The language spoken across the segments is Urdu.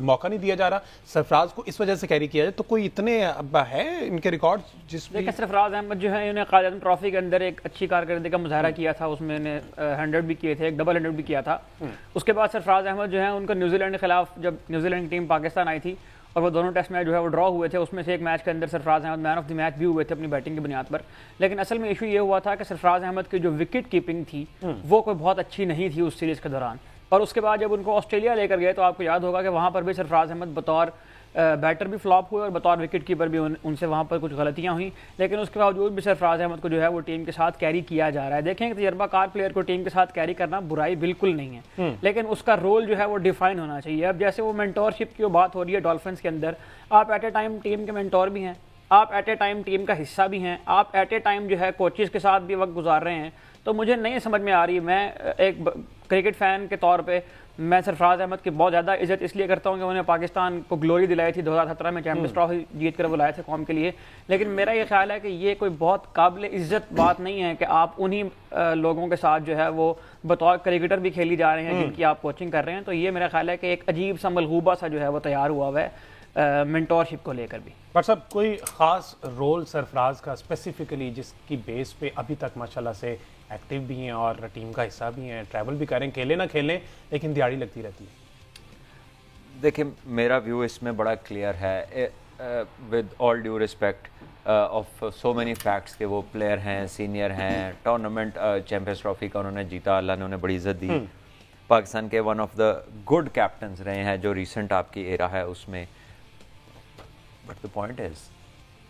موقع نہیں دیا جا رہا, سرفراز کو اس وجہ سے کیری کیا جائے, تو کوئی اتنے ہے ان کے ریکارڈ جس میں سرفراز احمد جو ہے انہوں نے قائد اعظم ٹرافی کے اندر ایک اچھی کارکردگی کا مظاہرہ کیا تھا, اس میں نے 100 بھی کیے تھے, ایک ڈبل 100 بھی کیا تھا. اس کے بعد سرفراز احمد جو ہے ان کا نیوزی لینڈ کے خلاف جب نیوزی لینڈ کی ٹیم پاکستان آئی تھی اور وہ دونوں ٹیسٹ میچ جو ہے وہ ڈرا ہوئے تھے, اس میں سے ایک میچ کے اندر سرفراز احمد مین آف دی میچ بھی ہوئے تھے اپنی بیٹنگ کی بنیاد پر. لیکن اصل میں ایشو یہ ہوا تھا کہ سرفراز احمد کی جو وکٹ کیپنگ تھی وہ کوئی بہت اچھی نہیں تھی اس سیریز کے دوران. اور اس کے بعد جب ان کو آسٹریلیا لے کر گئے تو آپ کو یاد ہوگا کہ وہاں پر بھی سرفراز احمد بطور بیٹر بھی فلاپ ہوئے اور بطور وکٹ کیپر بھی ان سے وہاں پر کچھ غلطیاں ہوئیں. لیکن اس کے باوجود بھی سرفراز احمد کو جو ہے وہ ٹیم کے ساتھ کیری کیا جا رہا ہے. دیکھیں کہ تجربہ کار پلیئر کو ٹیم کے ساتھ کیری کرنا برائی بالکل نہیں ہے, لیکن اس کا رول جو ہے وہ ڈیفائن ہونا چاہیے. اب جیسے وہ مینٹورشپ کی بات ہو رہی ہے ڈولفنس کے اندر, آپ ایٹ اے ٹائم ٹیم کے مینٹور بھی ہیں, آپ ایٹ اے ٹائم ٹیم کا حصہ بھی ہیں, آپ ایٹ اے ٹائم جو ہے کوچز کے ساتھ بھی وقت گزار رہے ہیں. تو مجھے نہیں سمجھ میں آ رہی, میں ایک کرکٹ فین کے طور پہ میں سرفراز احمد کی بہت زیادہ عزت اس لیے کرتا ہوں کہ انہوں نے پاکستان کو گلوری دلائی تھی 2017 میں, چیمپئنز ٹرافی جیت کر وہ لائے تھے قوم کے لیے. لیکن میرا یہ خیال ہے کہ یہ کوئی بہت قابل عزت بات نہیں ہے کہ آپ انہی لوگوں کے ساتھ جو ہے وہ بطور کرکٹر بھی کھیلی جا رہے ہیں جن کی آپ کوچنگ کر رہے ہیں. تو یہ میرا خیال ہے کہ ایک عجیب سا ملغوبہ سا جو ہے وہ تیار ہوا ہوا ہے مینٹورشپ کو لے کر بھی. بٹ صاحب کوئی خاص رول سرفراز کا اسپیسیفکلی جس کی بیس پہ ابھی تک ماشاءاللہ سے ایکٹیو بھی ہیں اور ٹیم کا حصہ بھی ہیں, ٹریول بھی کریں, کھیلیں نہ کھیلیں لیکن دیہڑی لگتی رہتی ہے؟ دیکھیں میرا ویو اس میں بڑا کلیئر ہے, with all due respect of so many facts کہ وہ پلیئر ہیں, سینئر ہیں, ٹورنامنٹ چیمپئنز ٹرافی کا انہوں نے جیتا, اللہ نے انہیں بڑی عزت دی, پاکستان کے one of the good captains رہے ہیں جو ریسنٹ آپ کی ایرا ہے اس میں. بٹ دا پوائنٹ از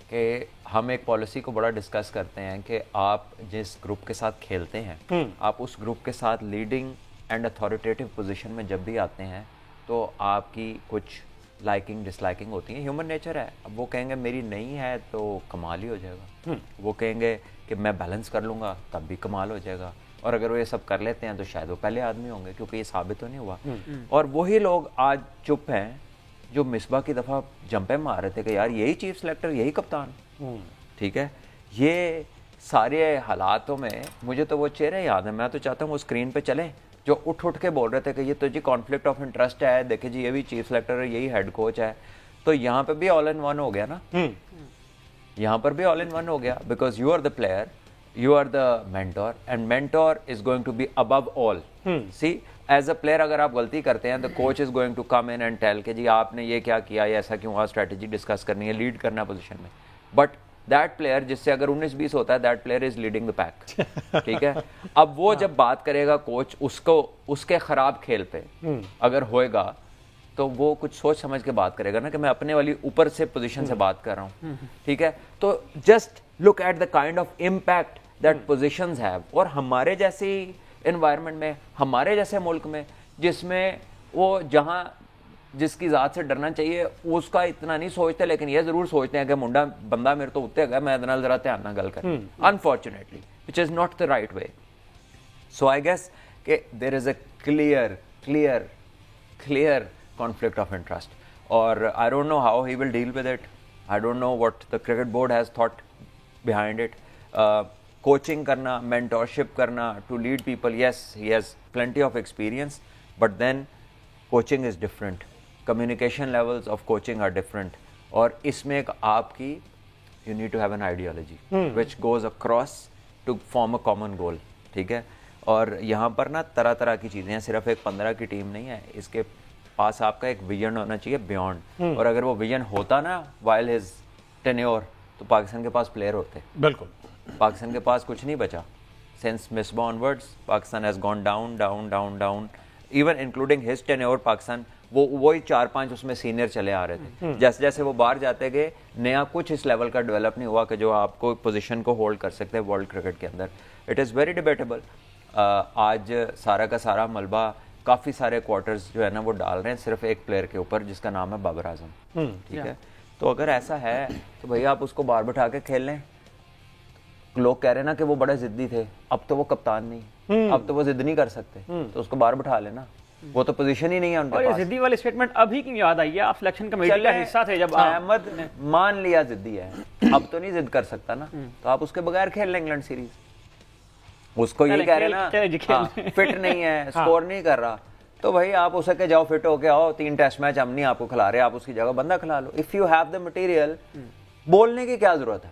کہ ہم ایک پالیسی کو بڑا ڈسکس کرتے ہیں کہ آپ جس گروپ کے ساتھ کھیلتے ہیں آپ اس گروپ کے ساتھ لیڈنگ اینڈ اتھارٹیٹیو پوزیشن میں جب بھی آتے ہیں تو آپ کی کچھ لائکنگ ڈس لائکنگ ہوتی ہیں, ہیومن نیچر ہے. اب وہ کہیں گے میری نہیں ہے تو کمال ہی ہو جائے گا, وہ کہیں گے کہ میں بیلنس کر لوں گا تب بھی کمال ہو جائے گا, اور اگر وہ یہ سب کر لیتے ہیں تو شاید وہ پہلے آدمی ہوں گے کیونکہ یہ ثابت تو نہیں ہوا. اور وہی لوگ آج چپ ہیں جو مصباح کی دفعہ جمپیں مار رہے تھے کہ یار یہی چیف سلیکٹر, یہی کپتان. ٹھیک ہے, یہ سارے حالاتوں میں مجھے تو وہ چہرے یاد ہیں, میں تو چاہتا ہوں وہ اسکرین پہ چلیں جو اٹھ کے بول رہے تھے کہ یہ تو جی کانفلکٹ آف انٹرسٹ ہے, دیکھیں جی یہ بھی چیف سلیکٹر ہے, یہی ہیڈ کوچ ہے. تو یہاں پہ بھی آل ان ون ہو گیا نا, یہاں پر بھی آل ان ون ہو گیا, because you are the player, you are the mentor, and mentor is going to be above all. See as a player اگر آپ غلطی کرتے ہیں تو coach is going to come in and tell کہ جی آپ نے یہ کیا کیا, یا ایسا کیوں ہوا, اسٹریٹجی ڈسکس کرنی ہے, لیڈ کرنا پوزیشن میں. بٹ دیٹ پلیئر جس سے اگر 19-20 ہوتا ہے, that player is leading the peak. ٹھیک ہے, اب وہ جب بات کرے گا کوچ اس کے خراب کھیل پہ اگر ہوئے گا تو وہ کچھ سوچ سمجھ کے بات کرے گا نا کہ میں اپنے والی اوپر سے پوزیشن سے بات کر رہا ہوں. ٹھیک ہے, تو just look at the kind of impact that positions have. اور ہمارے جیسی انوائرمنٹ میں, ہمارے جیسے ملک میں جس میں وہ جہاں جس کی ذات سے ڈرنا چاہیے اس کا اتنا نہیں سوچتے, لیکن یہ ضرور سوچتے ہیں کہ منڈا بندہ میرے تو اتنے گا, میں ادنا ذرا دھیان نہ گل کر, unfortunately which is not the right way. So I guess کہ there is a clear conflict of interest, or I don't know how he will deal with it. I don't know what the cricket board has thought behind it. Coaching karna, mentorship karna, to lead people, yes, he has plenty of experience, but then coaching is different. Communication levels of coaching are different. اور اس میں ایک آپ کی you need to have an ideology which goes across to form a common goal. ٹھیک ہے, اور یہاں پر نا طرح طرح کی چیزیں ہیں, صرف ایک 15 کی ٹیم نہیں ہے, اس کے پاس آپ کا ایک ویژن ہونا چاہیے بیونڈ. اور اگر وہ ویژن ہوتا نا وائل ہز ٹینیور تو پاکستان کے پاس پلیئر ہوتے. بالکل, پاکستان کے پاس کچھ نہیں بچا. Since Misbah onwards Pakistan has gone down down down down, even including his tenure. Pakistan وہی 4-5 اس میں سینئر چلے آ رہے تھے, جیسے جیسے وہ باہر جاتے گئے نیا کچھ اس لیول کا ڈیولپ نہیں ہوا کہ جو آپ کو پوزیشن کو ہولڈ کر سکتے ہیں ورلڈ کرکٹ کے اندر. It is very debatable. آج سارا کا سارا ملبہ کافی سارے کوارٹرز جو ہے نا وہ ڈال رہے ہیں صرف ایک پلیئر کے اوپر جس کا نام ہے بابر اعظم. ٹھیک ہے, تو اگر ایسا ہے تو بھائی آپ اس کو باہر بٹھا کے کھیل لیں. لوگ کہہ رہے ہیں نا کہ وہ بڑے ضدی تھے, اب تو وہ کپتان نہیں, اب تو وہ ضد نہیں کر سکتے, تو اس کو باہر بٹھا لینا, وہ تو پوزیشن ہی نہیں ہے ان کے پاس. ضدی والی سٹیٹمنٹ ابھی کیوں یاد آئی ہے, آپ سلیکشن کمیٹی کا حصہ تھے جب. احمد مان لیا ضدی ہے, اب تو نہیں ضد کر سکتا نا, تو آپ اس کے بغیر کھیل لیں انگلینڈ سیریز. اس کو یہ کہہ رہے نا فٹ نہیں ہے, اسکور نہیں کر رہا, تو تو بھائی آپ اسے کہ جاؤ فٹ ہو کے آؤ, 3 ٹیسٹ میچ ہم نہیں آپ کو کھلا رہے, آپ اس کی جگہ بندہ کھلا لو. If you have the material, بولنے کی کیا ضرورت ہے,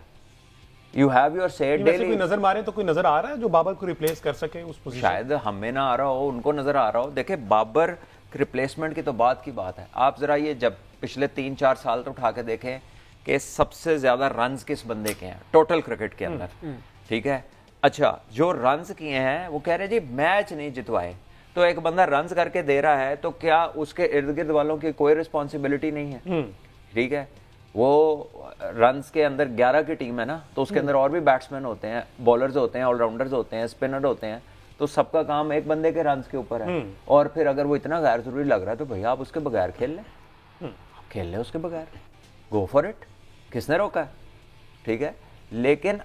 you have your set daily. کوئی نظر مارے تو کوئی نظر آ رہا ہے جو بابر کو ریپلیس کر سکے اس پوزیشن؟ شاید ہمیں نہ آ رہا ہو, ان کو نظر آ رہا ہو. دیکھیں بابر ریپلیسمنٹ کی تو بات کی بات ہے. آپ ذرا یہ جب پچھلے 3-4 سال تو اٹھا کے دیکھیں کہ سب سے زیادہ رنز کس بندے کے ہیں ٹوٹل کرکٹ کے اندر, ٹھیک ہے. اچھا جو رنز کیے ہیں وہ کہہ رہے جی میچ نہیں جتوائے, تو ایک بندہ رنز کر کے دے رہا ہے تو کیا اس کے ارد گرد والوں کی کوئی رسپانسبلٹی نہیں ہے؟ ٹھیک ہے, وہ رنز کے اندر 11 کی ٹیم ہے نا, تو اس کے اندر اور بھی بیٹسمین ہوتے ہیں, بولرز ہوتے ہیں, آل راؤنڈرز ہوتے ہیں, اسپنر ہوتے ہیں, تو سب کا کام ایک بندے کے رنز کے اوپر ہے. اور پھر اگر وہ اتنا غیر ضروری لگ رہا ہے تو بھیا آپ اس کے بغیر کھیل لیں, کھیل لیں اس کے بغیر, گو فار اٹ, کس نے روکا ہے؟ ٹھیک ہے, لیکن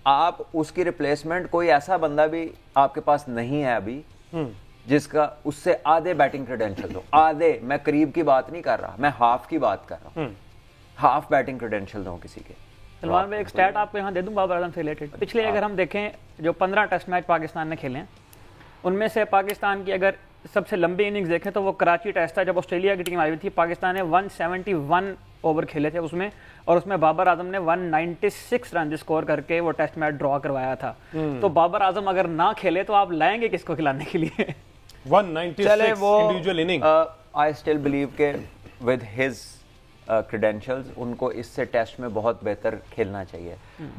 آپ اس کی ریپلیسمنٹ کوئی ایسا بندہ بھی آپ کے پاس نہیں ہے ابھی جس کا اس سے آدھے بیٹنگ کریڈینشل ہو, آدھے, میں قریب کی بات نہیں کر رہا, میں ہاف کی بات کر رہا ہوں, ہاف بیٹنگ کریڈینشل ہوں کسی کے. سلمان بھائی ایک سٹیٹ آپ کو یہاں دے دوں بابر اعظم سے ریلیٹڈ. پچھلے اگر ہم دیکھیں جو 15 ٹیسٹ میچ پاکستان نے کھیلے ہیں, ان میں سے پاکستان کی اگر سب سے لمبی اننگز دیکھیں تو وہ کراچی ٹیسٹ تھا جب آسٹریلیا کی ٹیم آئی ہوئی تھی. پاکستان نے 171 اوور کھیلے تھے اس میں, اور اس میں بابر اعظم نے 196 رن اسکور کر کے وہ ٹیسٹ میچ ڈرا کروایا تھا. تو بابر اعظم اگر نہ کھیلے تو آپ لائیں گے کس کو کھلانے کے لیے؟ 196 individual inning. I still believe کہ with his credentials ان کو اس سے ٹیسٹ میں بہت بہتر کھیلنا چاہیے.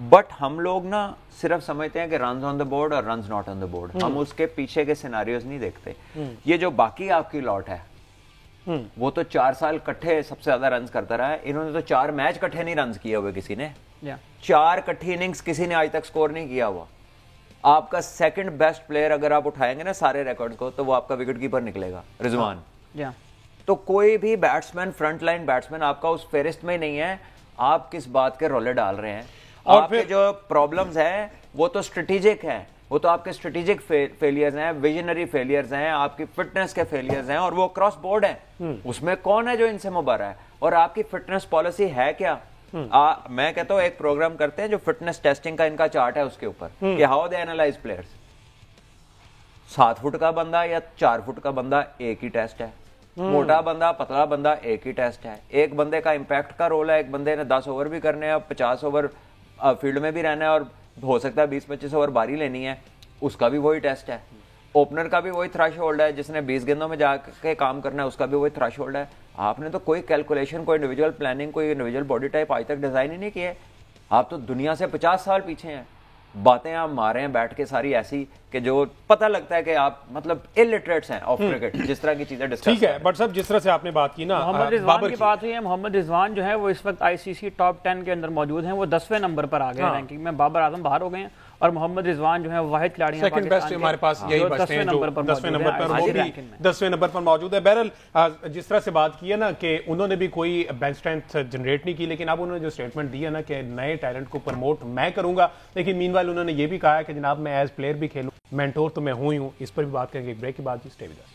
بٹ ہم لوگ نا صرف سمجھتے ہیں کہ رنز آن دا بورڈ اور runs not on the board, ہم اس کے پیچھے کے سیناریوز نہیں دیکھتے. یہ جو باقی آپ کی لاٹ ہے وہ تو 4 سال کٹھے سب سے زیادہ رنز کرتا رہا ہے, انہوں نے تو 4 میچ کٹھے نہیں رنز کیے ہوئے کسی نے, 4 کٹھی اننگز کسی نے آج تک سکور نہیں کیا ہوا. آپ کا سیکنڈ بیسٹ پلیئر اگر آپ اٹھائیں گے نا سارے ریکارڈز کو تو وہ آپ کا وکٹ کیپر نکلے گا, رضوان. تو کوئی بھی بیٹسمین, فرنٹ لائن بیٹسمین آپ کا اس فہرست میں نہیں ہے. آپ کس بات کے رولے ڈال رہے ہیں؟ آپ کے جو پرابلمز ہیں وہ تو اسٹریٹجک ہیں, وہ تو آپ کے اسٹریٹجک فیلیئرز ہیں, ویژنری فیلیئرز ہیں, آپ کی فٹنس کے فیلیئرز ہیں, اور وہ کراس بورڈ ہیں. اس میں کون ہے جو ان سے مبارہ ہے؟ اور آپ کی فٹنس پالیسی ہے کیا؟ میں کہتا ہوں ایک پروگرام کرتے ہیں جو فٹنس ٹیسٹنگ کا ان کا چارٹ ہے اس کے اوپر کہ how they analyse players. 7 foot کا بندہ یا 4 فٹ کا بندہ ایک ہی ٹیسٹ ہے, موٹا بندہ پتلا بندہ ایک ہی ٹیسٹ ہے. ایک بندے کا امپیکٹ کا رول ہے, ایک بندے نے 10 اوور بھی کرنے ہیں, 50 اوور فیلڈ میں بھی رہنا ہے, اور ہو سکتا ہے 20-25 اوور باری لینی ہے, اس کا بھی وہی ٹیسٹ ہے. اوپنر کا بھی وہی تھریش ہولڈ ہے, جس نے 20 گیندوں میں جا کے کام کرنا ہے اس کا بھی وہی تھریش ہولڈ ہے. آپ نے تو کوئی کیلکولیشن, کوئی انڈیویجول پلاننگ, کوئی انڈیویجول باڈی ٹائپ آج تک ڈیزائن ہی نہیں کیے. آپ تو دنیا سے 50 سال پیچھے ہیں. باتیں آپ مارے ہیں بیٹھ کے ساری ایسی کہ جو پتہ لگتا ہے کہ آپ مطلب الٹریٹس ہیں آف کرکٹ, جس طرح کی چیزیں ڈسکس. ٹھیک ہے بٹ صاحب جس طرح سے آپ نے بات کی نا محمد رضوان کی بات ہوئی ہے, محمد رضوان جو ہے وہ اس وقت آئی سی سی ٹاپ 10 کے اندر موجود ہیں, وہ 10ویں نمبر پر آ گئے رینکنگ میں. بابر اعظم باہر ہو گئے ہیں اور محمد رضوان جو ہے واحد کھلاڑی ہیں سیکنڈ بیسٹ ہمارے پاس یہی بچتے ہیں جو 10ویں نمبر پر, وہ بھی 10ویں نمبر پر موجود ہے. بہرحال جس طرح سے بات کی ہے نا کہ انہوں نے بھی کوئی بینچ اسٹرینتھ جنریٹ نہیں کی, لیکن اب انہوں نے جو اسٹیٹمنٹ دی ہے نا کہ نئے ٹیلنٹ کو پروموٹ میں کروں گا, لیکن مین وائل انہوں نے یہ بھی کہا ہے کہ جناب میں ایز پلیئر بھی کھیلوں, مینٹور تو میں ہوں. اس پر بھی بات کریں گے ایک بریک کے بعد. Stay with us.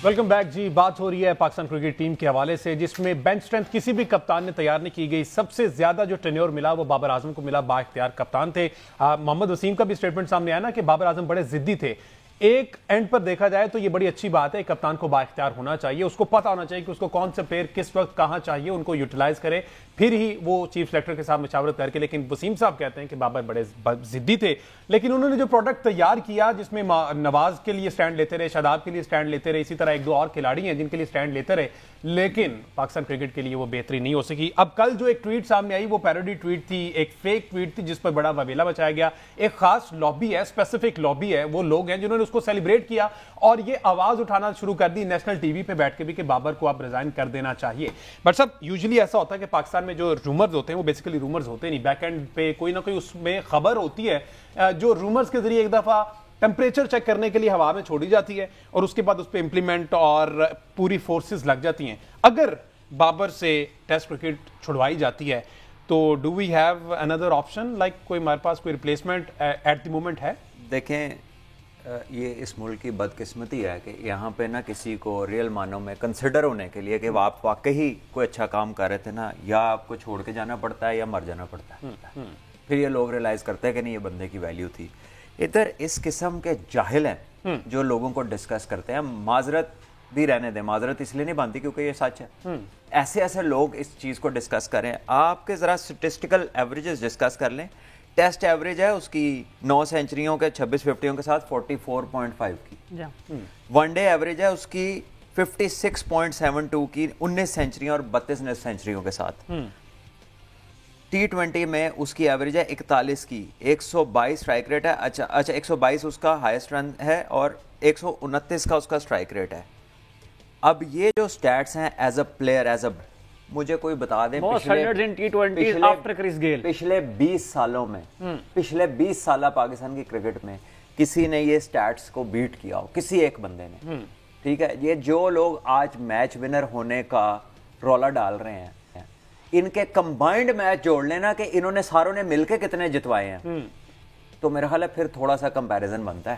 Welcome back جی. بات ہو رہی ہے پاکستان کرکٹ ٹیم کے حوالے سے جس میں بینچ اسٹرینتھ کسی بھی کپتان نے تیار نہیں کی گئی. سب سے زیادہ جو ٹینیور ملا وہ بابر اعظم کو ملا, با اختیار کپتان تھے. محمد وسیم کا بھی اسٹیٹمنٹ سامنے آیا نا کہ بابر اعظم بڑے ضدی تھے. ایک اینڈ پر دیکھا جائے تو یہ بڑی اچھی بات ہے, کپتان کو با اختیار ہونا چاہیے, اس کو پتا ہونا چاہیے کہ اس کو کون سے پلیئر کس وقت کہاں چاہیے, ان کو یوٹیلائز کرے, پھر ہی وہ چیف سلیکٹر کے ساتھ مشاورت کر کے. لیکن وسیم صاحب کہتے ہیں کہ بابر بڑے ضدی تھے, لیکن انہوں نے جو پروڈکٹ تیار کیا جس میں نواز کے لیے سٹینڈ لیتے رہے, شاداب کے لیے سٹینڈ لیتے رہے, اسی طرح 1-2 اور کھلاڑی ہیں جن کے لیے سٹینڈ لیتے رہے, لیکن پاکستان کرکٹ کے لیے وہ بہتری نہیں ہو سکی. اب کل جو ایک ٹویٹ سامنے آئی وہ پیروڈی ٹویٹ تھی, ایک فیک ٹویٹ تھی جس پر بڑا وبیلا مچایا گیا. ایک خاص لابی ہے, اسپیسیفک لابی ہے, وہ لوگ ہیں جنہوں نے اس کو سیلیبریٹ کیا اور یہ آواز اٹھانا شروع کر دی نیشنل ٹی وی پہ بیٹھ کے بھی کہ بابر کو اب ریزائن کر دینا چاہیے. بٹ سب یوزلی ایسا ہوتا ہے کہ پاکستان میں جو رومرز ہوتے ہیں وہ بیسیکلی رومرز ہوتے نہیں, بیک اینڈ پہ کوئی نہ کوئی اس میں خبر ہوتی ہے جو رومرز کے ذریعے ایک دفعہ ٹیمپریچر چیک کرنے کے لیے ہوا میں چھوڑی جاتی ہے اور اس کے بعد اس پہ امپلیمنٹ اور پوری فورسز لگ جاتی ہیں. اگر بابر سے ٹیسٹ کرکٹ چھڑوائی جاتی ہے تو ڈو وی ہیو اندر آپشن, لائک کوئی ہمارے پاس کوئی ریپلیسمنٹ ایٹ دی مومنٹ ہے؟ دیکھیں یہ اس ملک کی بدقسمتی ہے کہ یہاں پہ نا کسی کو ریئل معنوں میں کنسیڈر ہونے کے لیے کہ آپ واقعی کوئی اچھا کام کر رہے تھے نا, یا آپ کو چھوڑ کے جانا پڑتا ہے یا مر جانا پڑتا ہے. پھر یہ لوگ ریلائز کرتے ہیں کہ نہیں یہ بندے کی ویلیو تھی. ادھر اس قسم کے جاہل ہیں جو لوگوں کو ڈسکس کرتے ہیں. معذرت بھی رہنے دیں, معذرت اس لیے نہیں بنتی کیونکہ یہ سچ ہے. ایسے ایسے لوگ اس چیز کو ڈسکس کریں. آپ کے ذرا اسٹیٹسٹیکل ایوریجز ڈسکس کر لیں. ٹیسٹ ایوریج ہے اس کی 9 سینچریوں کے 26 50 کے ساتھ 44.5 کی. ون ڈے ایوریج ہے اس کی 56.72 کی 19 سینچریوں اور 32 سینچریوں کے ساتھ. T20 میں اس کی ایوریج ہے 41 کی, 122 اسٹرائک ریٹ ہے. اچھا 122 اس کا ہائیسٹ رن ہے اور 129 کا اس کا اسٹرائک ریٹ ہے. اب یہ جو سٹیٹس ہیں as a player, as a, مجھے کوئی بتا دیں پچھلے 20 سالوں میں, پچھلے 20 سالہ پاکستان کی کرکٹ میں کسی نے یہ سٹیٹس کو بیٹ کیا ہو, کسی ایک بندے نے. ٹھیک ہے, یہ جو لوگ آج میچ ونر ہونے کا رولا ڈال رہے ہیں, ان کے کمبائنڈ میچ جوڑ لینا کہ انہوں نے ساروں نے مل کے کتنے جتوائے ہیں, تو میرا خیال ہے پھر تھوڑا سا کمپیریزن بنتا ہے.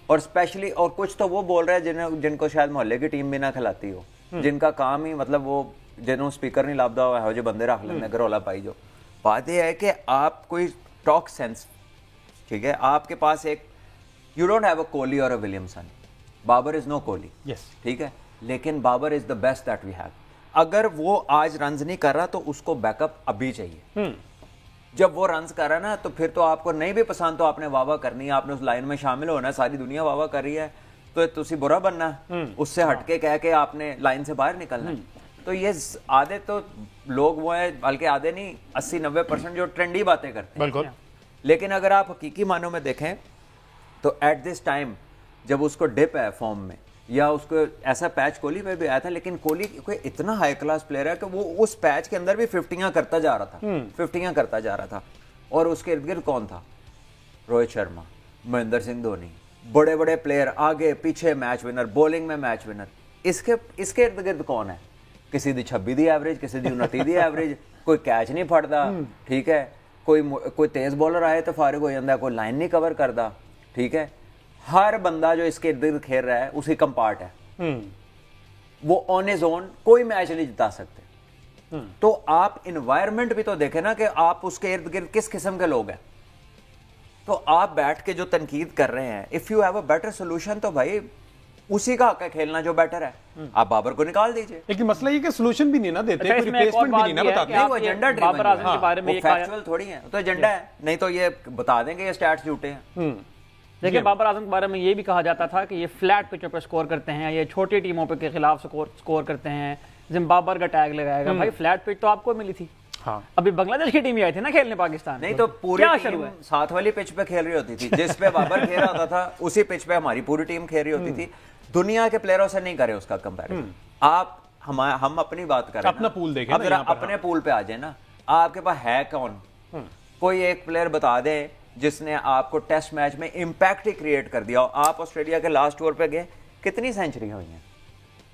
اور اسپیشلی اور کچھ تو وہ بول رہے ہیں جن کو شاید محلے کی ٹیم بھی نہ کھلاتی ہو, جن کا کام ہی مطلب وہ جنہوں سپیکر نہیں لابدہ ہوا ہے جو بندے رکھ لینے اگر رولا پائی. جو بات یہ ہے کہ آپ کوئی ٹاک سینس, ٹھیک ہے, آپ کے پاس ایک you don't have a Kohli اور a Williamson. Babar is no Kohli, ٹھیک ہے, لیکن Babar is the best that we have. اگر وہ آج رنز نہیں کر رہا تو اس کو بیک اپ ابھی چاہیے. جب وہ رنز کر رہا ہے نا تو پھر تو آپ کو نہیں بھی پسند تو آپ نے واہ واہ کرنی ہے, آپ نے اس لائن میں شامل ہونا ہے. ساری دنیا واہ واہ کر رہی ہے تو تسی برا بننا ہے, اس سے ہٹ کے کہہ کے آپ نے لائن سے باہر نکلنا ہے. تو یہ آدھے تو لوگ وہ ہیں, بلکہ آدھے نہیں 80-90% جو ٹرینڈی باتیں کرتے ہیں. لیکن اگر آپ حقیقی معنوں میں دیکھیں تو ایٹ دس ٹائم جب اس کو ڈپ ہے فارم میں, یا اس کو ایسا پیچ کوہلی میں بھی آیا تھا, لیکن کوہلی کوئی اتنا ہائی کلاس پلیئر ہے کہ وہ اس پیچ کے اندر بھی 50 کرتا جا رہا تھا. اور اس کے ارد گرد کون تھا؟ روہت شرما, مہندر سنگھ دھونی, بڑے بڑے پلیئر آگے پیچھے میچ ونر, بولنگ میں میچ ونر. اس کے ارد گرد کون ہے؟ کسی دی 26 دی ایوریج, کسی دی 29 دی ایوریج, کوئی کیچ نہیں پھڑتا, ٹھیک ہے, کوئی تیز بالر آئے تو فارغ ہو جاتا ہے, کوئی لائن نہیں کور کرتا, ٹھیک ہے. ہر بندہ جو اس کے ارد گرد کھیل رہا ہے اسی کا پارٹ ہے. وہ آن ہز اون کوئی میچ نہیں جتا سکتے. تو آپ انوائرمنٹ بھی تو دیکھیں نا کہ آپ اس کے ارد گرد کس قسم کے لوگ ہیں. تو آپ بیٹھ کے جو تنقید کر رہے ہیں, if you have a better solution تو بھائی اسی کا حق ہے کھیلنا جو بیٹر ہے. آپ بابر کو نکال دیجئے. لیکن مسئلہ یہ کہ سولوشن بھی نہیں نا دیتے, کوئی ریپلیسمنٹ بھی نہیں نا بتاتے. نہیں, وہ ایجنڈا ڈریون ہے, وہ فیکچوئل تھوڑی ہے, تو ایجنڈا ہے. نہیں تو یہ بتا دیں گے یہ سٹیٹس جھوٹے ہیں. دیکھیں بابر اعظم کے بارے میں یہ بھی کہا جاتا تھا کہ یہ فلیٹ پچوں پہ سکور کرتے ہیں, یہ چھوٹی ٹیموں پہ کے خلاف سکور کرتے ہیں, زمبابوے کا ٹیگ لگائے گا. بھائی فلیٹ پچ تو آپ کو ملی تھی, ابھی بنگلہ دیش کی ٹیم ہی آئی تھی نا کھیلنے پاکستان. نہیں تو پوری ٹیم ساتھ والی پچ پہ کھیل رہی ہوتی تھی, جس پہ بابر کھیل رہا تھا اسی پچ پہ ہماری پوری ٹیم کھیل رہی ہوتی تھی. دنیا کے پلیئروں سے نہیں کرے اس کا کمپیریزن. آپ ہم اپنی بات کریں, اپنا پول دیکھیں, اب ذرا اپنے پول پہ آ جائیں نا. آپ کے پاس ہے کون؟ کوئی ایک پلیئر بتا دیں جس نے آپ کو ٹیسٹ میچ میں امپیکٹ ہی کریٹ کر دیا. آپ آسٹریلیا کے لاسٹ ٹور پہ گئے, کتنی سینچری ہوئی ہیں.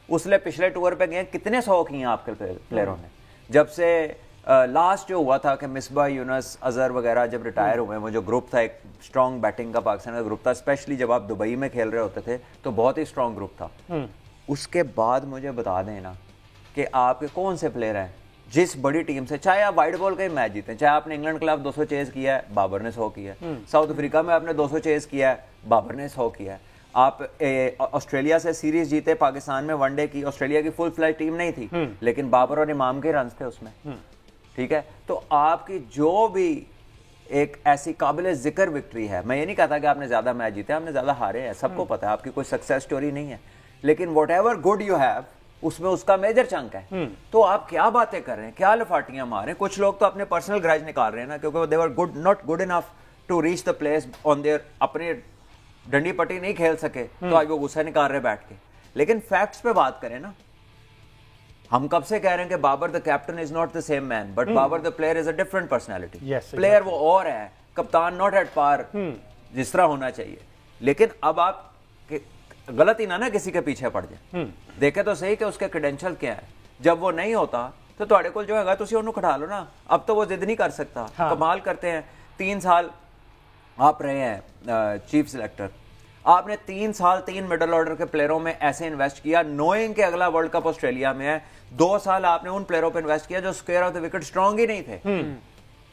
اس لیے پچھلے ٹور پہ گئے, کتنے 100 کی ہیں آپ کے پلیئروں نے. جب سے لاسٹ جو ہوا تھا کہ مصباح, یونس, اظہر وغیرہ جب ریٹائر ہوئے, وہ جو گروپ تھا ایک اسٹرانگ بیٹنگ کا پاکستان کا گروپ تھا, اسپیشلی جب آپ دبئی میں کھیل رہے ہوتے تھے تو بہت ہی اسٹرانگ گروپ تھا. اس کے بعد مجھے بتا دیں نا کہ آپ کے کون سے پلیئر ہیں جس بڑی ٹیم سے, چاہے آپ وائٹ بال کا ہی میچ جیتے, چاہے آپ نے انگلینڈ کے خلاف 200 چیز کیا ہے, بابر نے 100 کیا ہے. ساؤتھ افریقہ میں آپ نے 200 چیز کیا ہے, بابر نے 100 کیا ہے. آپ آسٹریلیا سے سیریز جیتے پاکستان میں ون ڈے کی, آسٹریلیا کی فل فلیج ٹیم نہیں تھی, لیکن بابر اور امام کے رنز تھے اس میں, ٹھیک ہے. تو آپ کی جو بھی ایک ایسی قابل ذکر وکٹری ہے, میں یہ نہیں کہتا کہ آپ نے زیادہ میچ جیتے, آپ نے زیادہ ہارے ہیں, سب کو پتا ہے آپ کی کوئی سکسیس سٹوری نہیں ہے, لیکن whatever good you have اس میں اس کا میجر چنک ہے. تو آپ کیا باتیں کر رہے ہیں, کیا لفاٹیاں مار رہے ہیں. کچھ لوگ تو اپنے پرسنل گریج نکال رہے ہیں نا, کیونکہ they were good, not good enough to reach the place on their, اپنے ڈنڈی پٹی نہیں کھیل سکے تو آج وہ غصہ نکال رہے بیٹھ کے. لیکن فیکٹس پہ بات کریں نا. ہم کب سے کہہ رہے ہیں کہ Babar the captain is not the same man, but Babar the player is a different personality. Player وہ اور ہے, کپتان ناٹ ایٹ پار جس طرح ہونا چاہیے. لیکن اب آپ غلط ہی نہ کسی کے پیچھے پڑ جائیں, دیکھیں تو صحیح کہ اس کے کریڈینشل کیا ہے. جب وہ نہیں ہوتا تو تھوڑے کو جو ہے گا تسی انہوں کھڑا لو نا. اب تو وہ ضد نہیں کر سکتا, کمال کرتے ہیں. 3 سال آپ رہے ہیں چیف سلیکٹر, آپ نے 3 سال 3 مڈل آرڈر کے پلیئروں میں ایسے انویسٹ کیا نوئنگ کہ اگلا ورلڈ کپ آسٹریلیا میں ہے. 2 سال آپ نے ان پلیئروں پہ انویسٹ کیا جو square of the wicket strong he نہیں تھے.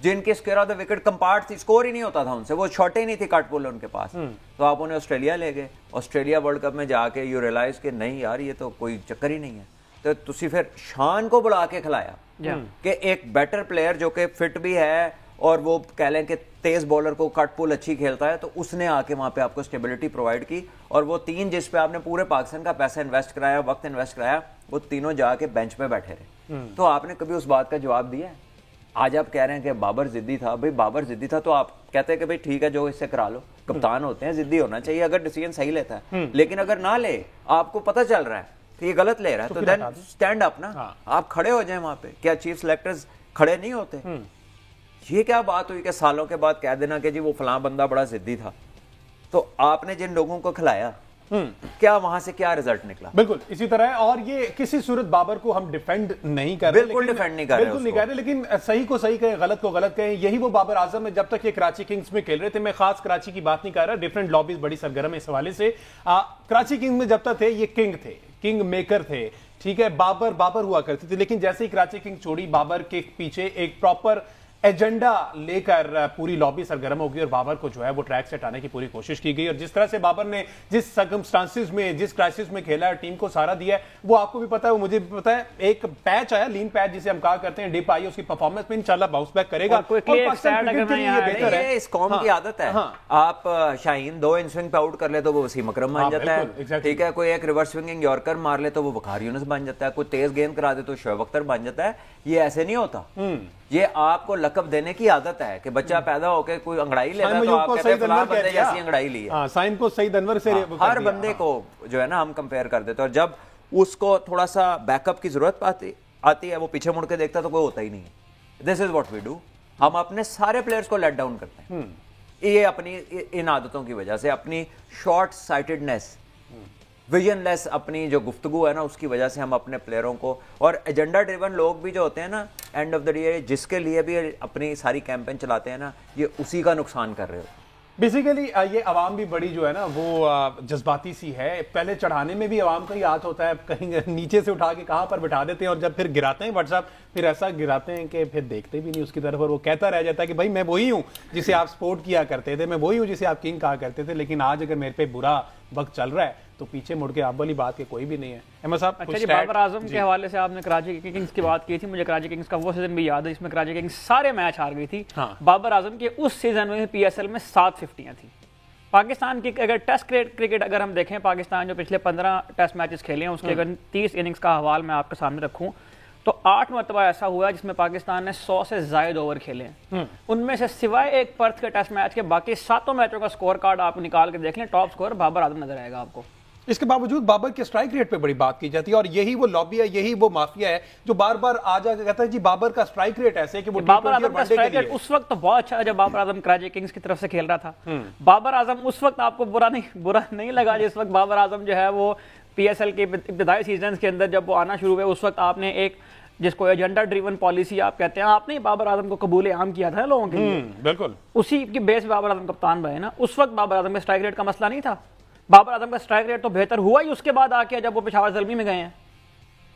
جن کی اسکوئر آف دا وکٹ کمپارٹ تھی, اسکور ہی نہیں ہوتا تھا ان سے, وہ شاٹ ہی نہیں تھی کٹ پول ان کے پاس, تو آپ انہیں آسٹریلیا لے گئے. آسٹریلیا ورلڈ کپ میں جا کے یو ریئلائز کہ نہیں یار یہ تو کوئی چکر ہی نہیں ہے. تو تسی پھر شان کو بلا کے کھلایا کہ ایک بیٹر پلیئر جو کہ فٹ بھی ہے اور وہ کہہ لیں کہ تیز بالر کو کٹ پول اچھی کھیلتا ہے, تو اس نے آ کے وہاں پہ آپ کو اسٹیبلٹی پرووائڈ کی. اور وہ تین جس پہ آپ نے پورے پاکستان کا پیسہ انویسٹ کرایا, وقت انویسٹ کرایا, وہ تینوں جا کے بینچ پہ بیٹھے رہے. تو آپ نے کبھی اس بات کا جواب دیا ہے؟ آج آپ کہہ رہے ہیں کہ بابر ضدی تھا. بھائی بابر ضدی تھا تو آپ کہتے ہیں کہ بھائی ٹھیک ہے جو اس سے کرا لو, کپتان ہوتے ہیں ضدی ہونا چاہیے اگر ڈیسیژن صحیح لیتا ہے. لیکن اگر نہ لے, آپ کو پتہ چل رہا ہے کہ یہ غلط لے رہا ہے, تو دین اسٹینڈ اپ نا, آپ کھڑے ہو جائیں وہاں پہ. کیا چیف سلیکٹرز کھڑے نہیں ہوتے؟ یہ کیا بات ہوئی کہ سالوں کے بعد کہہ دینا کہ جی وہ فلاں بندہ بڑا ضدی تھا. تو آپ نے جن لوگوں کو کھلایا, کیا وہاں سے کیا رزلٹ نکلا؟ بالکل اسی طرح ہے. اور یہ کسی صورت بابر کو ہم ڈیفینڈ نہیں کر رہے, بالکل ڈیفینڈ نہیں کر رہے, لیکن صحیح کو صحیح کہیں, غلط کو غلط کہیں. یہی وہ بابر اعظم ہے جب تک یہ کراچی کنگز میں کھیل رہے تھے. میں خاص کراچی کی بات نہیں کر رہا, ڈیفرنٹ لابیز بڑی سرگرم ہے اس حوالے سے. کراچی کنگز میں جب تک تھے یہ کنگ تھے, کنگ میکر تھے, ٹھیک ہے, بابر ہوا کرتی تھی. لیکن جیسے ہی کراچی کنگ چھوڑی, بابر کے پیچھے ایک پراپر ایجنڈا لے کر پوری لابی سرگرم ہوگی اور بابر کو جو ہے وہ ٹریک سے ہٹانے کی پوری کوشش کی گئی. اور جس طرح سے بابر نے جس سرکمسٹانسز میں, جس کرائسس میں کھیلا ہے, ٹیم کو سہارا دیا ہے, وہ آپ کو بھی پتا ہے, وہ مجھے بھی پتا ہے. ایک پیچ آیا, لین پیچ جسے ہم کہا کرتے ہیں, ڈپ آئی, اس کی پرفارمنس میں انشاءاللہ باؤنس بیک کرے گا. یہ اس قوم کی عادت ہے. آپ شاہین 2 ان سوئنگ پہ آؤٹ کر لے تو وہ وسیم اکرم بن جاتا ہے, ٹھیک ہے, کوئی ایک ریورس سوئنگنگ یارکر مار لے تو وہ وقار یونس بن جاتا ہے, کوئی تیز گیند کرا دے تو شعیب اختر بن جاتا ہے. یہ ایسے نہیں ہوتا. یہ آپ کو لقب دینے کی عادت ہے کہ بچہ پیدا ہو کے کوئی انگڑائی لیتا ہے تو آپ کہتے ہیں فلاں بندے جیسی انگڑائی لی ہے. سائن کو سعید انور سے ہر بندے کو جو ہے نا ہم کمپیئر کر دیتے, اور جب اس کو تھوڑا سا بیک اپ کی ضرورت آتی ہے, وہ پیچھے مڑ کے دیکھتا تو کوئی ہوتا ہی نہیں ہے. دس از واٹ وی ڈو. ہم اپنے سارے پلیئرز کو لیٹ ڈاؤن کرتے ہیں. یہ اپنی ان عادتوں کی وجہ سے, اپنی شارٹ سائٹڈنیس, ویژن لیس اپنی جو گفتگو ہے نا, اس کی وجہ سے ہم اپنے پلیئروں کو, اور ایجنڈا ڈریون لوگ بھی جو ہوتے ہیں نا, اینڈ آف دا ڈے جس کے لیے بھی اپنی ساری کیمپین چلاتے ہیں نا, یہ اسی کا نقصان کر رہے ہو. بیسیکلی یہ عوام بھی بڑی جو ہے نا وہ جذباتی سی ہے. پہلے چڑھانے میں بھی عوام کا ہی ہاتھ ہوتا ہے, کہیں نیچے سے اٹھا کے کہاں پر بٹھا دیتے ہیں, اور جب پھر گراتے ہیں واٹس ایپ, پھر ایسا گراتے ہیں کہ پھر دیکھتے بھی نہیں اس کی طرف, اور وہ کہتا رہ جاتا ہے کہ بھائی میں وہی ہوں جسے آپ سپورٹ کیا کرتے تھے, میں وہی ہوں جسے آپ کنگ کہا کرتے تھے, لیکن آج اگر میرے پہ برا وقت چل رہا ہے تو پیچھے مڑ کے آپ والی بات کے کوئی بھی نہیں ہے. احمد صاحب, اچھا جی, بابر اعظم کے حوالے سے آپ نے کراچی کنگز کی بات کی تھی. مجھے کراچی کنگز کا وہ سیزن بھی یاد ہے جس میں کراچی کنگز سارے میچ ہار گئی تھی. بابر اعظم کے اس سیزن میں پی ایس ایل میں 7 ففٹیاں تھیں. پاکستان کی اگر ٹیسٹ کرکٹ اگر ہم دیکھیں, پاکستان جو پچھلے 15 ٹیسٹ میچز کھیلے ہیں اس کے اگر 30 اننگز کا حوال میں آپ کے سامنے رکھوں تو 8 مرتبہ ایسا ہوا جس میں پاکستان نے 100 سے زائد اوور کھیلے ہیں. ان میں سے سوائے ایک پرتھ کے ٹیسٹ میچ کے باقی 7 میچوں کا سکور کارڈ آپ نکال کے دیکھ لیں, ٹاپ سکور بابر اعظم نظر آئے گا آپ کو. اس کے باوجود بابر کے اسٹرائک ریٹ پہ بڑی بات کی جاتی ہے, اور یہی وہ لابی ہے, یہی وہ مافیا ہے جو بار بار آ جا کے کہتا ہے جی بابر کا اسٹرائک ریٹ ایسے ہے کہ وہ بابر اعظم کا اسٹرائک ریٹ اس وقت تو بہت اچھا ہے جب بابر اعظم کراچی کنگز کی طرف سے کھیل رہا تھا. بابر اعظم اس وقت آپ کو برا نہیں لگا جس وقت بابر اعظم جو ہے وہ پی ایس ایل کے ابتدائی سیزنز کے اندر جب وہ آنا شروع ہوئے, اس وقت آپ نے ایک جس کو ایجنڈا ڈریون پالیسی آپ کہتے ہیں, آپ نے بابر اعظم کو قبول عام کیا تھا لوگوں کے لیے. بالکل اسی کی بیس بابر اعظم کپتان بنے نا. اس وقت بابر اعظم کا اسٹرائک ریٹ کا مسئلہ نہیں تھا. بابر اعظم کا اسٹرائک ریٹ تو بہتر ہوا ہی اس کے بعد آ کے جب وہ پشاور زلمی میں گئے ہیں.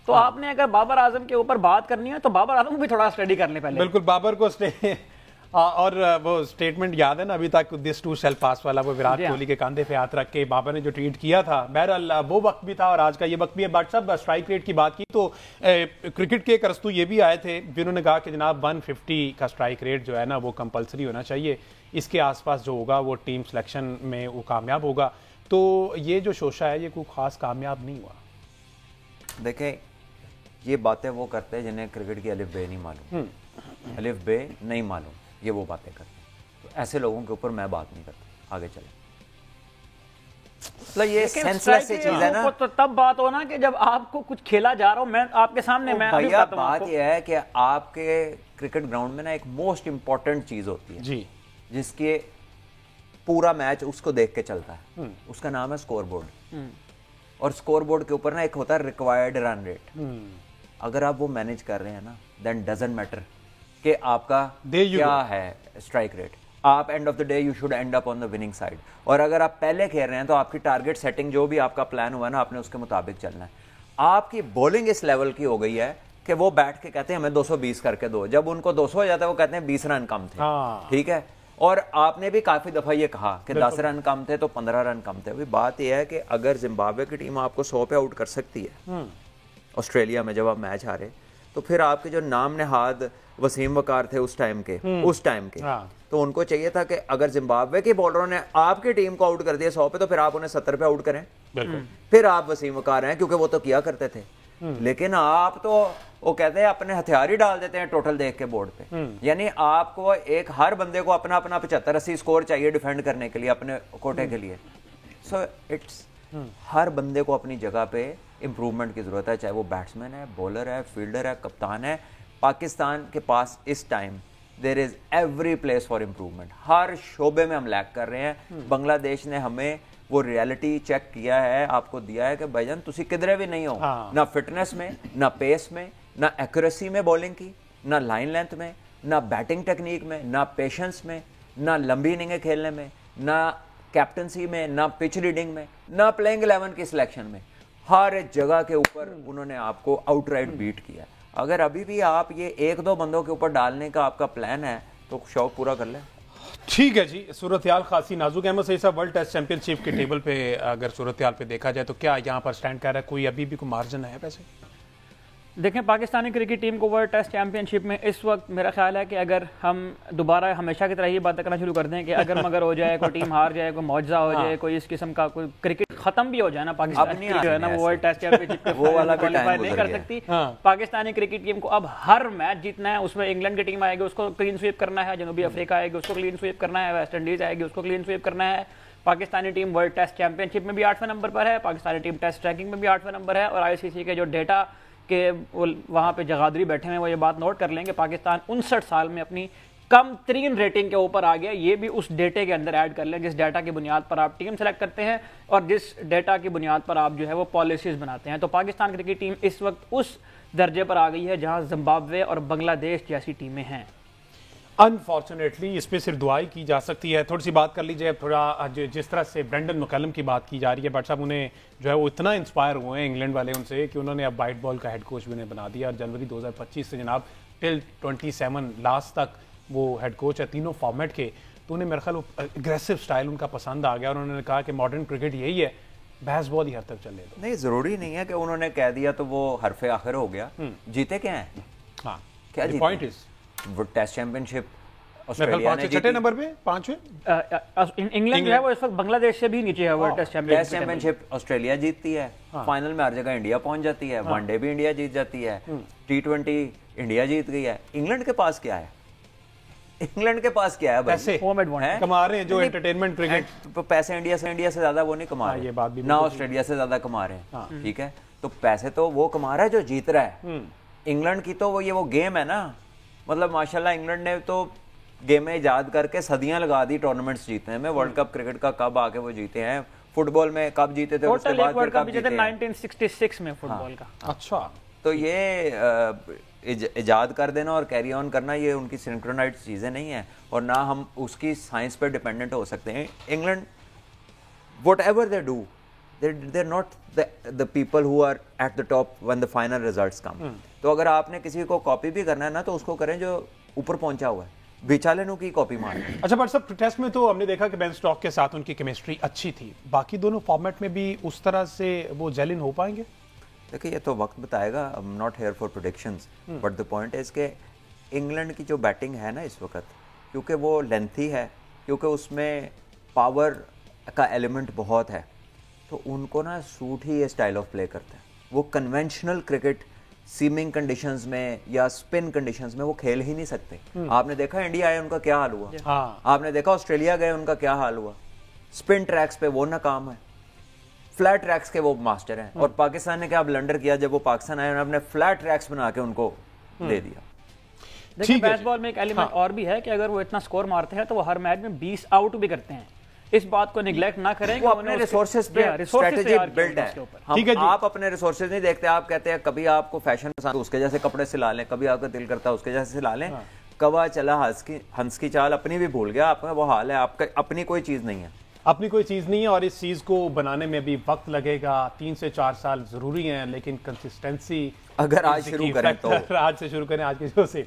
تو آپ نے اگر بابر اعظم کے اوپر بات کرنی ہے تو بابر اعظم کو بھی تھوڑا اسٹڈی کر لیں پہلے. بالکل, بابر کو اور وہ اسٹیٹمنٹ یاد ہے نا ابھی تک, دس ٹو سیل پاس والا, وہ وراٹ کوہلی کے کاندھے پہ ہاتھ رکھ کے بابر نے جو ٹویٹ کیا تھا. بہرحال وہ وقت بھی تھا اور آج کا یہ وقت بھی ہے. بٹ صاحب اسٹرائک ریٹ کی بات کی تو کرکٹ کے ایک ارسطو یہ بھی آئے تھے جنہوں نے کہا کہ جناب 150 کا اسٹرائک ریٹ جو ہے نا وہ کمپلسری ہونا چاہیے, اس کے آس پاس جو ہوگا وہ ٹیم سلیکشن میں وہ کامیاب ہوگا. تو یہ جو شوشہ ہے یہ کوئی خاص کامیاب نہیں ہوا. دیکھیں یہ باتیں وہ کرتے ہیں جنہیں کرکٹ کی الف بے نہیں معلوم, الف بے نہیں معلوم, یہ وہ باتیں کرتے ہیں. تو ایسے لوگوں کے اوپر میں بات نہیں کرتا. آگے چلیں. یہ سینس لیس چیز ہے نا, تو تب بات ہو نا کہ جب آپ کو کچھ کھیلا جا رہا ہوں میں آپ کے سامنے. میں بات یہ ہے کہ آپ کے کرکٹ گراؤنڈ میں نا ایک موسٹ امپورٹنٹ چیز ہوتی ہے جی, جس کے پورا میچ اس کو دیکھ کے چلتا ہے, اس کا نام ہے سکور بورڈ. اور سکور بورڈ کے اوپر نا ایک ہوتا ہے ریکوائرڈ رن ریٹ. اگر آپ وہ مینیج کر رہے ہیں نا دین ڈزنٹ میٹر کہ آپ کا کیا ہے اسٹرائک ریٹ, آپ and of the day you should and up on the winning side. اور اگر آپ پہلے کھیل رہے ہیں تو آپ کی ٹارگیٹ سیٹنگ جو بھی آپ کا پلان ہوا نا آپ نے اس کے مطابق چلنا ہے. آپ کی بولنگ اس لیول کی ہو گئی ہے کہ وہ بیٹھ کے کہتے ہیں ہمیں 220 کر کے دو, جب ان کو 200 ہو جاتا ہے وہ کہتے ہیں 20 رن کم تھے. ٹھیک ہے, اور آپ نے بھی کافی دفعہ یہ کہا کہ 10 رن کم تھے تو 15 رن کم تھے. بات یہ ہے کہ اگر زمبابوے کی ٹیم آپ کو 100 پہ آؤٹ کر سکتی ہے آسٹریلیا میں جب آپ میچ ہارے, تو پھر آپ کے جو نام نہاد وسیم وقار تھے اس ٹائم کے تو ان کو چاہیے تھا کہ اگر زمبابوے کے بولروں نے آپ کی ٹیم کو آؤٹ کر دیا 100 پہ تو پھر آپ انہیں 70 پہ آؤٹ کریں, پھر آپ وسیم وقار ہیں, کیونکہ وہ تو کیا کرتے تھے. لیکن آپ تو وہ کہتے ہیں اپنے ہتھیار ہی ڈال دیتے ہیں ٹوٹل دیکھ کے بورڈ پہ. یعنی آپ کو ایک ہر بندے کو اپنا 75-80 سکور چاہیے ڈیفینڈ کرنے کے لیے اپنے کوٹے کے لیے. سو اٹس ہر بندے کو اپنی جگہ پہ امپروومنٹ کی ضرورت ہے, چاہے وہ بیٹسمین ہے, بولر ہے, فیلڈر ہے, کپتان ہے. پاکستان کے پاس اس time there is every place for improvement. ہر شعبے میں ہم لیک کر رہے ہیں. بنگلہ دیش نے ہمیں وہ ریالٹی چیک کیا ہے, آپ کو دیا ہے کہ بھائی جان تسی کدھرے بھی نہیں ہو, نہ فٹنس میں, نہ پیس میں, نہ ایکوریسی میں بولنگ کی, نہ لائن لینتھ میں, نہ بیٹنگ ٹیکنیک میں, نہ پیشنس میں, نہ لمبی اننگیں کھیلنے میں, نہ کیپٹنسی میں, نہ پچ ریڈنگ میں, نہ پلینگ 11 کی سلیکشن میں. ہر ایک جگہ کے اوپر انہوں نے آپ کو آؤٹ رائٹ بیٹ کیا. اگر ابھی بھی آپ یہ 1-2 بندوں کے اوپر ڈالنے کا آپ کا پلان ہے تو شوق پورا کر لیں. ٹھیک ہے جی, صورتحال خاصی نازک. احمد سعید صاحب, ورلڈ ٹیسٹ چیمپئن شپ کے ٹیبل پہ اگر صورتحال پہ دیکھا جائے تو کیا یہاں پر سٹینڈ کر رہا ہے, کوئی ابھی بھی کوئی مارجن ہے ویسے؟ دیکھیں, پاکستانی کرکٹ ٹیم کو ورلڈ ٹیسٹ چیمپئن شپ میں اس وقت میرا خیال ہے کہ اگر ہم دوبارہ ہمیشہ کی طرح یہ بات کرنا شروع کر دیں کہ اگر مگر ہو جائے, کوئی ٹیم ہار جائے, کوئی معجزہ ہو جائے, کوئی اس قسم کا کوئی کرکٹ ختم بھی ہو جائے نا, پاکستان جو ہے نا وہ ورلڈ ٹیسٹ چیمپئن شپ وہ والا کوالیفائی نہیں کر سکتی. پاکستانی کرکٹ ٹیم کو اب ہر میچ جیتنا ہے. اس میں انگلینڈ کی ٹیم آئے گی, اس کو کلین سویپ کرنا ہے. جنوبی افریقہ آئے گی, اس کو کلین سویپ کرنا ہے. ویسٹ انڈیز آئے گی, اس کو کلین سویپ کرنا ہے. Pakistani team world test championship میں بھی 8ویں نمبر پر ہے. پاکستانی ٹیم ٹیسٹ رینکنگ میں بھی 8ویں نمبر ہے. اور ICC کے جو ڈیٹا کہ وہاں پہ جغادری بیٹھے ہیں وہ یہ بات نوٹ کر لیں کہ پاکستان 59 سال میں اپنی کم ترین ریٹنگ کے اوپر آ گیا. یہ بھی اس ڈیٹے کے اندر ایڈ کر لیں جس ڈیٹا کی بنیاد پر آپ ٹیم سلیکٹ کرتے ہیں اور جس ڈیٹا کی بنیاد پر آپ جو ہے وہ پالیسیز بناتے ہیں. تو پاکستان کرکٹ ٹیم اس وقت اس درجے پر آ گئی ہے جہاں زمبابوے اور بنگلہ دیش جیسی ٹیمیں ہیں. انفارچونیٹلی اس پہ صرف دعائی کی جا سکتی ہے. تھوڑی سی بات کر لیجیے, تھوڑا جس طرح سے برینڈن مکلم کی بات کی جا رہی ہے, بٹ صاحب انہیں جو ہے وہ اتنا انسپائر ہوئے ہیں انگلینڈ والے ان سے کہ انہوں نے اب وائٹ بال کا ہیڈ کوچ بھی انہیں بنا دیا, اور جنوری 2025 سے جناب ٹل 27 لاسٹ تک وہ ہیڈ کوچ ہے تینوں فارمیٹ کے. تو انہیں میرے خیال اگریسو سٹائل ان کا پسند آ گیا, اور انہوں نے کہا کہ ماڈرن کرکٹ یہی ہے, بحث بال ہی حد تک چلے. نہیں, ضروری نہیں ہے کہ انہوں نے کہہ دیا تو وہ حرف آخر ہو گیا. جیتے کیا ہیں؟ ہاں, کیا پوائنٹ وہ ٹیسٹ چیمپئن شپ چھٹے نمبر پہ 5ویں. انگلینڈ جو ہے وہ اس وقت بنگلہ دیش سے بھی نیچے ہے ورلڈ ٹیسٹ چیمپئن شپ. آسٹریلیا جیتتی ہے, فائنل میں ہر جگہ انڈیا پہنچ جاتی ہے, ون ڈے بھی انڈیا جیت جاتی ہے, T20 انڈیا جیت گئی ہے. انگلینڈ کے پاس کیا ہے؟ انگلینڈ کے پاس کیا ہے؟ پیسے کما رہے ہیں جو انٹرٹینمنٹ کرکٹ, پیسے انڈیا سے زیادہ وہ نہیں کما رہے, نہ آسٹریلیا سے زیادہ کما رہے ہیں. ٹھیک ہے, تو پیسے تو وہ کما رہا ہے جو جیت رہا ہے. انگلینڈ کی تو وہ گیم ہے نا, مطلب ماشاءاللہ انگلینڈ نے تو گیم ایجاد کر کے صدیاں لگا دی ٹورنامنٹس جیتنے میں. ورلڈ کپ کرکٹ کا کب آ کے وہ جیتے ہیں, فٹ بال میں کب جیتے تھے, اس کے بعد ورلڈ کپ جیتے 1966 میں فٹ بال کا. اچھا, تو یہ ایجاد کر دینا اور کیری آن کرنا یہ ان کی سنکرونائزڈ چیزیں نہیں ہیں, اور نہ ہم اس کی سائنس پہ ڈیپینڈنٹ ہو سکتے ہیں. England what ever they do they're not the people who are at the top when the final results come. تو اگر آپ نے کسی کو کاپی بھی کرنا ہے نا تو اس کو کریں جو اوپر پہنچا ہوا ہے, بیچالینوں کی کاپی مار. اچھا بٹ صاحب, ٹیسٹ میں تو ہم نے دیکھا کہ بین اسٹاک کے ساتھ ان کی کیمسٹری اچھی تھی, باقی دونوں فارمیٹ میں بھی اس طرح سے وہ جیلن ہو پائیں گے؟ دیکھیں یہ تو وقت بتائے گا, I'm not here for predictions, but the point is کہ انگلینڈ کی جو بیٹنگ ہے نا اس وقت, کیونکہ وہ لینتھی ہے, کیونکہ اس میں پاور کا ایلیمنٹ بہت ہے, تو ان کو نا سوٹ ہی یہ سٹائل آف پلے کرتا ہے. وہ کنونشنل کرکٹ سیمنگ کنڈیشنز میں یا سپن کنڈیشنز میں وہ کھیل ہی نہیں سکتے. آپ نے دیکھا انڈیا آئے ان کا کیا حال ہوا, آپ نے دیکھا آسٹریلیا گئے ان کا کیا حال ہوا. سپن ٹریکس پہ وہ ناکام ہے, فلیٹ ٹریکس کے وہ ماسٹر ہیں. اور پاکستان نے کیا بلنڈر کیا, جب وہ پاکستان آئے انہوں نے اپنے فلیٹ ٹریکس بنا کے ان کو دے دیا. دیکھیں بیس بال میں ایک ایلیمنٹ اور بھی ہے کہ اگر وہ اتنا سکور مارتے ہیں تو وہ ہر میچ میں 20 آؤٹ بھی کرتے ہیں. اس بات کو نیگلیکٹ نہ کریں, وہ اپنے ریسورسز پہ اسٹریٹجی بلڈ ہے. آپ اپنے ریسورسز نہیں دیکھتے, آپ کہتے ہیں کبھی آپ کو فیشن پسند اس کے جیسے کپڑے سلا لیں, کبھی آپ کا دل کرتا ہے اس کے جیسے سلا لیں. کوا چلا ہنس کی چال اپنی بھی بھول گیا, آپ کا وہ حال ہے, آپ کا اپنی کوئی چیز نہیں ہے. اپنی کوئی چیز نہیں ہے اور اس چیز کو بنانے میں بھی وقت لگے گا. 3 سے 4 سال ضروری ہیں, لیکن کنسسٹنسی اگر آج شروع کریں تو آج سے شروع کریں, آج کے شو سے